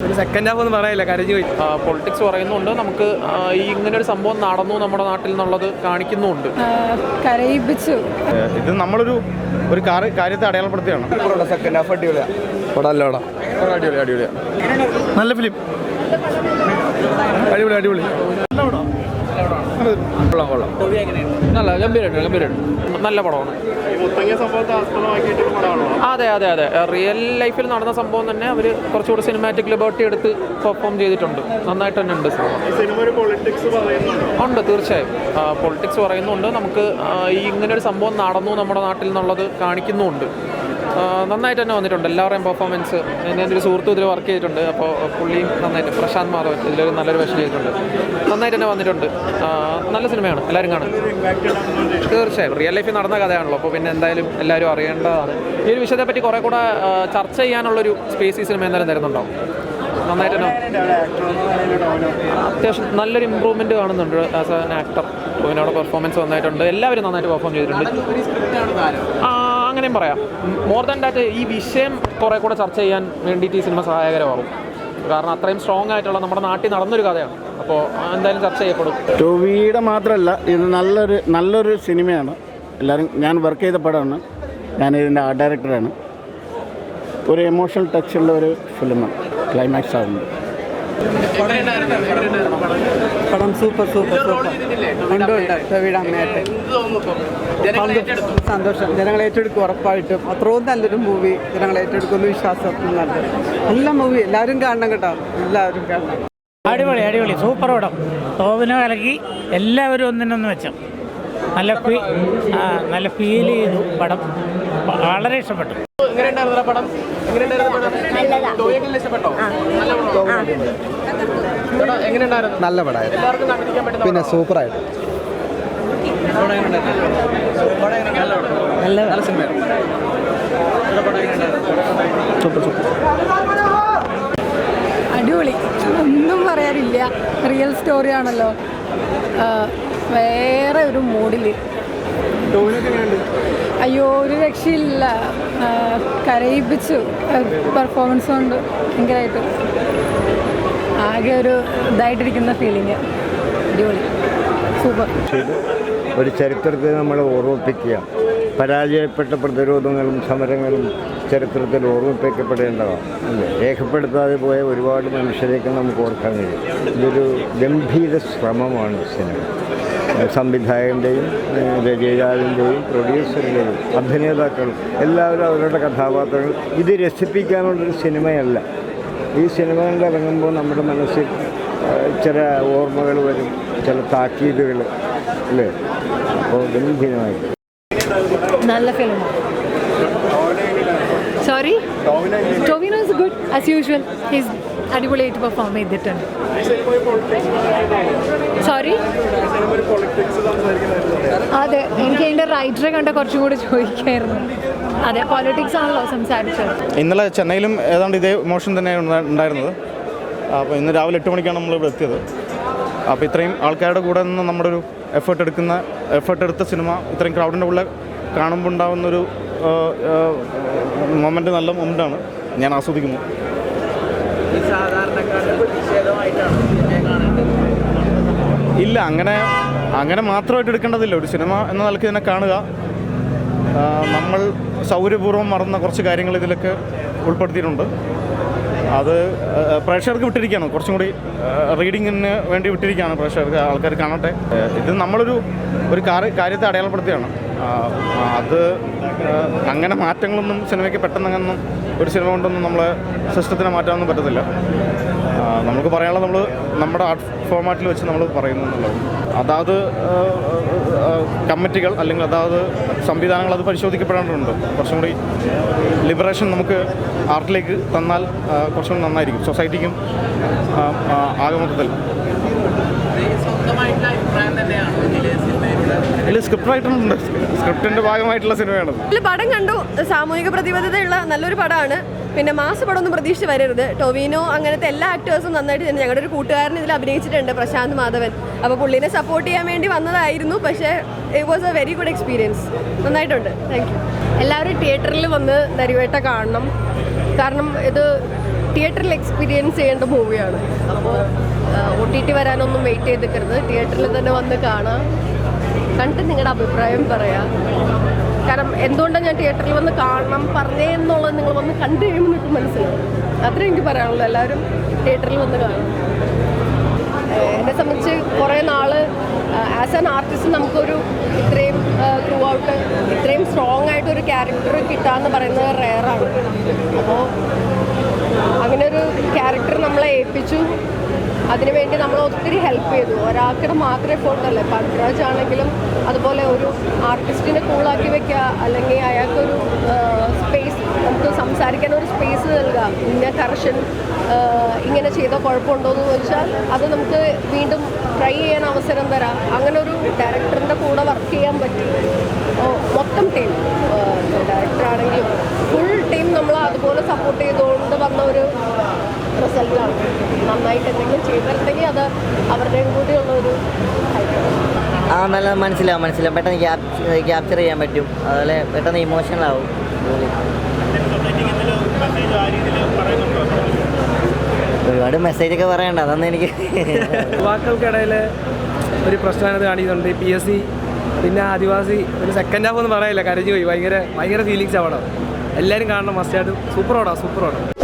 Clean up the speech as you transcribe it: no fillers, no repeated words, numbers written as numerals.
ഒരു second half ഒന്നും പറയില്ല, കരഞ്ഞു പോയി. പൊളിറ്റിക്സ് പറയുന്നുണ്ട്, നമുക്ക് ഈ ഇങ്ങനെ ഒരു സംഭവം നടന്നു നമ്മുടെ നാട്ടിൽ നിന്നുള്ളത് കാണിക്കുന്നുണ്ട്. കരയിപ്പിച്ചു. ഇത് നമ്മളൊരു കാര്യത്തെ അടയാളപ്പെടുത്തുകയാണ്. സെക്കൻഡ് ഹാഫ് അടിപൊളിയാണ്. അടിപൊളിയാണ്. നല്ല ഫിലിം, അടിപൊളി. കൊള്ളാം. നല്ല ഗംഭീരമായിട്ട് നല്ല പടമാണ്. അതെ. റിയൽ ലൈഫിൽ നടന്ന സംഭവം തന്നെ അവർ കുറച്ചുകൂടി സിനിമാറ്റിക് ലിബർട്ടി എടുത്ത് പെർഫോം ചെയ്തിട്ടുണ്ട്. നന്നായിട്ട് തന്നെ ഉണ്ട് ഉണ്ട് തീർച്ചയായും. പൊളിറ്റിക്സ് പറയുന്നുണ്ട്, നമുക്ക് ഈ ഇങ്ങനെ ഒരു സംഭവം നടന്നു നമ്മുടെ നാട്ടിൽ നിന്നുള്ളത് കാണിക്കുന്നുമുണ്ട്. നന്നായിട്ട് തന്നെ വന്നിട്ടുണ്ട്. എല്ലാവരുടെയും പെർഫോമൻസ്. എൻ്റെ ഒരു സുഹൃത്തും ഇതിൽ വർക്ക് ചെയ്തിട്ടുണ്ട്. അപ്പോൾ പുള്ളിയും നന്നായിട്ട്, പ്രശാന്ത് മാധവൻ ഇതിലൊരു നല്ലൊരു വേഷം ചെയ്തിട്ടുണ്ട്. നന്നായിട്ട് തന്നെ വന്നിട്ടുണ്ട്. നല്ല സിനിമയാണ്, എല്ലാവരും കാണും. തീർച്ചയായും റിയൽ ലൈഫിൽ നടന്ന കഥയാണല്ലോ, അപ്പോൾ പിന്നെ എന്തായാലും എല്ലാവരും അറിയേണ്ടതാണ്. ഈ ഒരു വിഷയത്തെപ്പറ്റി കുറേ കൂടെ ചർച്ച ചെയ്യാനുള്ളൊരു സ്പേസ് ഈ സിനിമ എന്തായാലും തരുന്നുണ്ടാവും. നന്നായിട്ട് തന്നെ അത്യാവശ്യം നല്ലൊരു ഇമ്പ്രൂവ്മെൻറ്റ് കാണുന്നുണ്ട് ആസ് ആൻ ആക്ടർ. ടോവിനോയുടെ പെർഫോമൻസ് നന്നായിട്ടുണ്ട്. എല്ലാവരും നന്നായിട്ട് പെർഫോം ചെയ്തിട്ടുണ്ട്. അങ്ങനെയും പറയാം. മോർ ദാൻ ദാറ്റ് ഈ വിഷയം കുറേ കൂടെ ചർച്ച ചെയ്യാൻ വേണ്ടിയിട്ട് ഈ സിനിമ സഹായകരമാകും. കാരണം അത്രയും സ്ട്രോങ് ആയിട്ടുള്ള നമ്മുടെ നാട്ടിൽ നടന്നൊരു കഥയാണ്. അപ്പോൾ എന്തായാലും ചർച്ച ചെയ്യപ്പെടും. ടോവിയുടെ മാത്രമല്ല, ഇത് നല്ലൊരു സിനിമയാണ്. എല്ലാവരും, ഞാൻ വർക്ക് ചെയ്ത പടമാണ്, ഞാനിതിൻ്റെ ആർട്ട് ഡയറക്ടറാണ്. ഒരു എമോഷണൽ ടച്ചുള്ള ഒരു ഫിലിമാണ്. ക്ലൈമാക്സ് ആകുന്നത് പടം സൂപ്പർ ഉണ്ട്. ടോവിയുടെ അമ്മയായിട്ട് സന്തോഷം. ജനങ്ങൾ ഏറ്റെടുക്കും ഉറപ്പായിട്ടും. അത്രയും നല്ലൊരു മൂവി ജനങ്ങൾ ഏറ്റെടുക്കുമെന്ന് വിശ്വാസം. നല്ല മൂവി, എല്ലാവരും കാണണം കേട്ടോ, എല്ലാവരും കാണണം. അടിപൊളി സൂപ്പർ പടം. ടോവിനോ കലക്കി, എല്ലാവരും ഒന്നിനൊന്ന് വെച്ചു. നല്ല ഫീൽ ചെയ്തു പടം. വളരെ ഇഷ്ടപ്പെട്ടു. നല്ല പടമായിരുന്നു, പിന്നെ സൂപ്പറായിട്ട്. നല്ല സിനിമയാണ്. അടിപൊളി, ഒന്നും പറയാനില്ല. റിയൽ സ്റ്റോറിയാണല്ലോ, വേറെ ഒരു മൂഡിൽ. അയ്യോ, ഒരു രക്ഷയില്ല. കരയിപ്പിച്ചു. പെർഫോമൻസ് കൊണ്ട് ഭയങ്കരമായിട്ട് ആകെ ഒരു ഇതായിട്ടിരിക്കുന്ന ഫീലിങ്. അടിപൊളി, സൂപ്പർ. ഒരു ചരിത്രത്തെ നമ്മൾ ഓർമ്മിപ്പിക്കുക. പരാജയപ്പെട്ട പ്രതിരോധങ്ങളും സമരങ്ങളും ചരിത്രത്തിൽ ഓർമ്മിപ്പിക്കപ്പെടേണ്ടതാണ്. രേഖപ്പെടുത്താതെ പോയ ഒരുപാട് മനുഷ്യരേക്ക് നമുക്ക് ഓർക്കാൻ കഴിയും. ഇതൊരു ഗംഭീര ശ്രമമാണ് സിനിമ. സംവിധായകൻ്റെയും രചയിതാവിൻ്റെയും പ്രൊഡ്യൂസറിൻ്റെയും അഭിനേതാക്കളും എല്ലാവരും അവരുടെ കഥാപാത്രങ്ങൾ. ഇത് രസിപ്പിക്കാനുള്ളൊരു സിനിമയല്ല. ഈ സിനിമ കണ്ടിറങ്ങുമ്പോൾ നമ്മുടെ മനസ്സിൽ ചില ഓർമ്മകൾ വരും, ചില താക്കീതുകൾ, അല്ലേ? അപ്പോൾ ഗംഭീരമായി. നല്ല ഫിലിമാണ്. Sorry, Tovino is good as usual. His അടിപൊളിയായിട്ട് പെർഫോം ചെയ്തിട്ടുണ്ട്. സോറി, അതെ, എനിക്ക് അതിൻ്റെ റൈറ്ററെ കണ്ട കുറച്ചും കൂടി ചോദിക്കായിരുന്നു. അതെ, പോളിറ്റിക്സ് ആണല്ലോ സംസാരിച്ചത്. ഇന്നലെ ചെന്നൈയിലും ഏതാണ്ട് ഇതേ മോഷൻ തന്നെയാണ് ഉണ്ടായിരുന്നത്. അപ്പോൾ ഇന്ന് രാവിലെ 8 മണിക്കാണ് നമ്മളിവിടെ എത്തിയത്. അപ്പോൾ ഇത്രയും ആൾക്കാരുടെ കൂടെ നിന്ന് നമ്മുടെ ഒരു എഫേർട്ട് എടുത്ത സിനിമ ഇത്രയും ക്രൗഡിൻ്റെ ഉള്ളിൽ കാണുമ്പോൾ ഉണ്ടാകുന്നൊരു മൊമെൻ്റ്, നല്ല മൊമെൻ്റാണ്. ഞാൻ ആസ്വദിക്കുന്നു. ഇല്ല, അങ്ങനെ മാത്രമായിട്ട് എടുക്കേണ്ടതില്ല. ഒരു സിനിമ എന്ന നിലയ്ക്ക് തന്നെ കാണുക. നമ്മൾ സൗകര്യപൂർവ്വം മറന്ന കുറച്ച് കാര്യങ്ങൾ ഇതിലൊക്കെ ഉൾപ്പെടുത്തിയിട്ടുണ്ട്. അത് പ്രേക്ഷകർക്ക് വിട്ടിരിക്കുകയാണ്. കുറച്ചും കൂടി റീഡിങ്ങിന് വേണ്ടി വിട്ടിരിക്കുകയാണ് പ്രേക്ഷകർക്ക്. ആൾക്കാർ കാണട്ടെ. ഇത് നമ്മളൊരു കാര്യത്തെ അടയാളപ്പെടുത്തുകയാണ്. അത് അങ്ങനെ മാറ്റങ്ങളൊന്നും സിനിമയ്ക്ക് പെട്ടെന്നൊന്നും ഒരു സിനിമ കൊണ്ടൊന്നും നമ്മളെ സിസ്റ്റത്തിനെ മാറ്റാനൊന്നും പറ്റത്തില്ല. നമുക്ക് പറയാനുള്ളത് നമ്മൾ നമ്മുടെ ആർട്ട് ഫോമാറ്റിൽ വെച്ച് നമ്മൾ പറയുന്നു എന്നുള്ളത്. അതാത് കമ്മിറ്റികൾ അല്ലെങ്കിൽ അതാത് സംവിധാനങ്ങൾ അത് പരിശോധിക്കപ്പെടേണ്ടതുണ്ട്. കുറച്ചും കൂടി ലിബറേഷൻ നമുക്ക് ആർട്ടിലേക്ക് തന്നാൽ കുറച്ചും കൂടി നന്നായിരിക്കും സൊസൈറ്റിക്കും ആകെ മൊത്തത്തിൽ. ഇതിൽ സ്ക്രിപ്റ്റ് റൈറ്ററുണ്ട്. സ്ക്രിപ്റ്റിൻ്റെ ഭാഗമായിട്ടുള്ള സിനിമയാണ്. പടം കണ്ടു. സാമൂഹിക പ്രതിബദ്ധതയുള്ള നല്ലൊരു പടമാണ്. പിന്നെ മാസ പടമൊന്നും പ്രതീക്ഷിച്ച് വരരുത്. ടോവിനോ അങ്ങനത്തെ എല്ലാ ആക്ടേഴ്സും നന്നായിട്ട് തന്നെ. ഞങ്ങളുടെ ഒരു കൂട്ടുകാരൻ ഇതിൽ അഭിനയിച്ചിട്ടുണ്ട്, പ്രശാന്ത് മാധവൻ. അപ്പോൾ പുള്ളിനെ സപ്പോർട്ട് ചെയ്യാൻ വേണ്ടി വന്നതായിരുന്നു. പക്ഷേ it was a very good experience. നന്നായിട്ടുണ്ട്. Thank you. എല്ലാവരും തിയേറ്ററിൽ വന്ന് നരിവേട്ട കാണണം. കാരണം ഇത് തിയേറ്ററിൽ എക്സ്പീരിയൻസ് ചെയ്യേണ്ട മൂവിയാണ്. അപ്പോൾ OTT വരാനൊന്നും വെയിറ്റ് ചെയ്തിക്കരുത്, തിയേറ്ററിൽ തന്നെ വന്ന് കാണാം, കണ്ട് നിങ്ങളുടെ അഭിപ്രായം പറയാം. കാരണം എന്തുകൊണ്ടാണ് ഞാൻ തിയേറ്ററിൽ വന്ന് കാണണം പറഞ്ഞേ എന്നുള്ളത് നിങ്ങൾ വന്ന് കണ്ടു കഴിയുമ്പോൾ നിങ്ങൾക്ക് മനസ്സിലാവും. അത്രേ എനിക്ക് പറയാനുള്ളൂ. എല്ലാവരും തിയേറ്ററിൽ വന്ന് കാണാം. എന്നെ സംബന്ധിച്ച് കുറേ നാൾ ആസ് ആൻ ആർട്ടിസ്റ്റ് നമുക്കൊരു ഇത്രയും ത്രൂ ഔട്ട് ഇത്രയും സ്ട്രോങ് ആയിട്ടൊരു ക്യാരക്ടർ കിട്ടാന്ന് പറയുന്നത് റെയറാണ്. അപ്പോൾ അങ്ങനെ ഒരു ക്യാരക്ടർ നമ്മളെ ഏൽപ്പിച്ചു, അതിനുവേണ്ടി നമ്മൾ ഒത്തിരി ഹെൽപ്പ് ചെയ്തു. ഒരാൾക്കിടെ മാത്രമേ എഫോർട്ടല്ല. പൃഥ്വിരാജ് ആണെങ്കിലും അതുപോലെ ഒരു ആർട്ടിസ്റ്റിനെ കൂളാക്കി വെക്കുക, അല്ലെങ്കിൽ അയാൾക്കൊരു സ്പേസ്, നമുക്ക് സംസാരിക്കാൻ ഒരു സ്പേസ് നൽകുക. ഇന്ന കറക്ഷൻ ഇങ്ങനെ ചെയ്താൽ കുഴപ്പമുണ്ടോ എന്ന് ചോദിച്ചാൽ അത് നമുക്ക് വീണ്ടും ട്രൈ ചെയ്യാൻ അവസരം തരാം. അങ്ങനെ ഒരു ഡയറക്ടറിൻ്റെ കൂടെ വർക്ക് ചെയ്യാൻ പറ്റി. മൊത്തം ടീം, ഡയറക്ടറാണെങ്കിലും ഫുൾ ടീം നമ്മൾ അതുപോലെ സപ്പോർട്ട് ചെയ്തുകൊണ്ട് വന്ന ഒരു റിസൾട്ടാണ്. നന്നായിട്ട് എന്തെങ്കിലും ചെയ്തിരുന്നെങ്കിൽ അത് അവരുടെയും കൂടിയുള്ള ഒരു നല്ല മനസ്സിലാവും പെട്ടെന്ന് ക്യാപ്ചർ ചെയ്യാൻ പറ്റും. അതുപോലെ പെട്ടെന്ന് ഇമോഷണൽ ആവും. ഒരുപാട് മെസ്സേജൊക്കെ പറയണ്ട, അതൊന്നും എനിക്ക് യുവാക്കൾക്കിടയിൽ ഒരു പ്രശ്നമായത് കാണിക്കുന്നുണ്ട്. PSC പിന്നെ ആദിവാസി. ഒരു സെക്കൻഡ് ഹാഫ് ഒന്നും പറയില്ല, കരഞ്ഞു പോയി. ഭയങ്കര ഫീലിങ്സ് ആണ് പടം. എല്ലാവരും കാണണം, മസ്റ്റായിട്ട്. സൂപ്പർ പടം.